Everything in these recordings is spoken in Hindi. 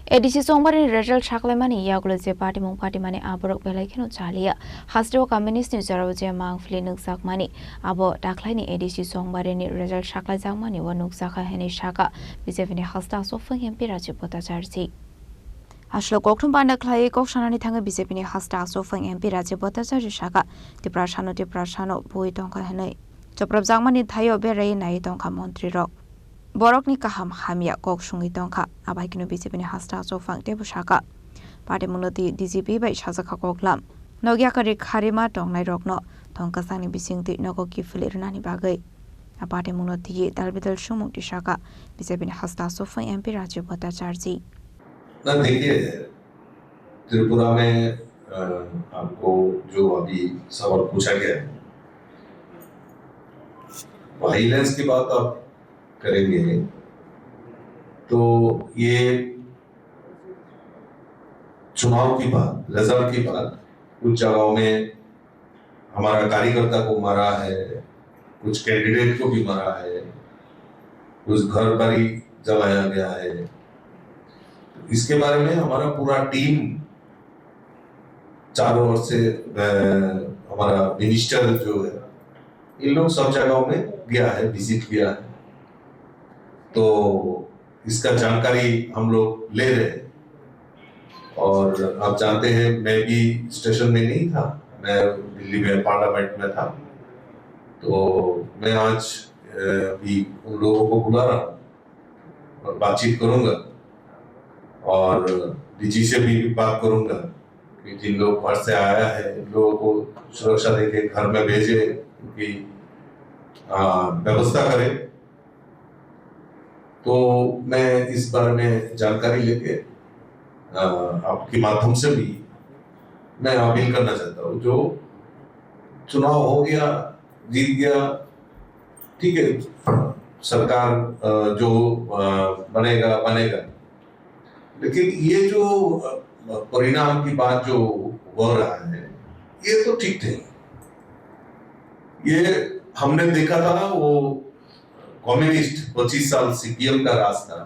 एडीसी सोमवारनि रिजल्ट साख्लायमानि यागुलजे पार्टी मुं पार्टी माने आबरक बेलायखेनो चालिया हास्टेव कम्युनिस्ट नि जराव जे मांगफ्ले नुकजाकमानि आबो दाख्लायनि एडीसी सोमवारनि रिजल्ट साख्लायजाकमानि व नुकजाका हेने शाखा बीजेपीनि हास्टा सोफं एमपी राजीव भट्टाचार्य आश्लो कोकठुम बान्दा ख्लायै कोकसानानि थाङो बीजेपीनि हास्टा सोफं एमपी राजीव भट्टाचार्य शाखा तिप्रासानो बुई टंका हेनै चप्रब जाकमानि थायो बेराय नाय टंका मन्त्री रक Borokni kaham hamia kok sungi tongka abaikino BJP ni hasta sofang tebu shaka party munoti DGP bai shazaka koklam nogya kari kharima tongnai rokno tongka sangni bisingti nogo kifilirnani bagai party munoti dalbidal shumukti shaka BJP ni hasta sofang MP Rajiv Bhattacharya ना देखिए त्रिपुरा में आपको जो अभी सवाल पूछा गया है वायलेंस की बात आप करेंगे तो ये चुनाव की बात रिजल्ट की बात कुछ जगहों में हमारा कार्यकर्ता को मारा है कुछ कैंडिडेट को भी मारा है कुछ घर पर ही जलाया गया है इसके बारे में हमारा पूरा टीम चारों ओर से हमारा मिनिस्टर जो है इन लोग सब जगहों में गया है विजिट किया है तो इसका जानकारी हम लोग ले रहे हैं और आप जानते हैं मैं भी स्टेशन में नहीं था मैं दिल्ली में पार्लियामेंट में था तो मैं आज भी उन लोगों को बुला रहा हूँ और बातचीत करूंगा और डीजी से भी बात करूंगा कि जिन लोग बाहर से आया है इन लोगों को सुरक्षा देके घर में भेजे उनकी व्यवस्था करें तो मैं इस बारे में जानकारी लेके आपके माध्यम से भी मैं अपील करना चाहता हूँ जो चुनाव हो गया जीत गया ठीक है सरकार जो बनेगा लेकिन ये जो परिणाम की बात जो हो रहा है ये तो ठीक नहीं ये हमने देखा था वो कम्युनिस्ट 25 साल सीपीएम का राज था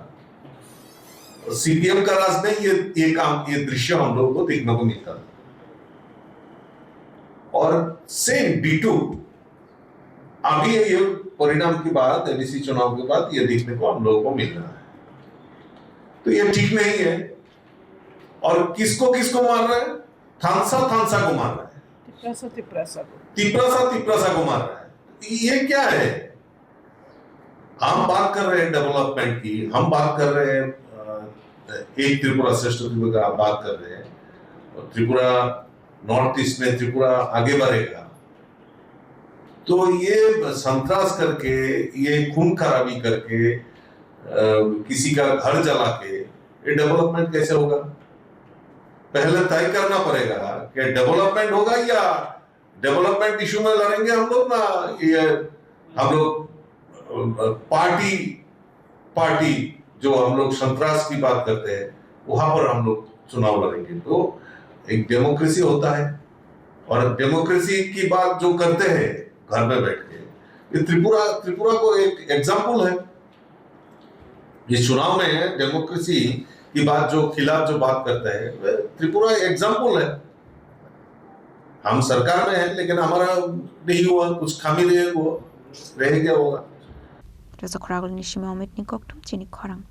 सीपीएम का राज में ये दृश्य हम लोगों को देखने को मिलता था और सेम B2 अभी ये परिणाम की बात एडीसी चुनाव के बाद ये देखने को हम लोगों को मिल रहा है तो ये ठीक नहीं है और किसको मार रहा है थानसा को मार रहा है तिप्रासा को मार रहा है ये क्या है हम बात कर रहे हैं डेवलपमेंट की हम बात कर रहे हैं एक त्रिपुरा श्रेष्ठ त्रिपुरा आप बात कर रहे हैं और त्रिपुरा नॉर्थ ईस्ट में त्रिपुरा आगे बढ़ेगा तो ये संतरास करके ये खून खराबी करके किसी का घर जला के ये डेवलपमेंट कैसे होगा पहले तय करना पड़ेगा कि डेवलपमेंट होगा या डेवलपमेंट इशू में लड़ेंगे हम लोग ना ये हम लोग पार्टी जो हम लोग संतरास की बात करते हैं वहां पर हम लोग चुनाव लड़ेंगे तो एक डेमोक्रेसी होता है और डेमोक्रेसी की बात जो करते हैं घर में बैठ के ये त्रिपुरा को एक एग्जाम्पल है इस चुनाव में डेमोक्रेसी की बात जो खिलाफ जो बात करते हैं त्रिपुरा एग्जाम्पल है हम सरकार में है लेकिन हमारा नहीं हुआ कुछ खामी रह गया होगा Rezok Ragul Nishima Omit Nikok Tum Chini Korang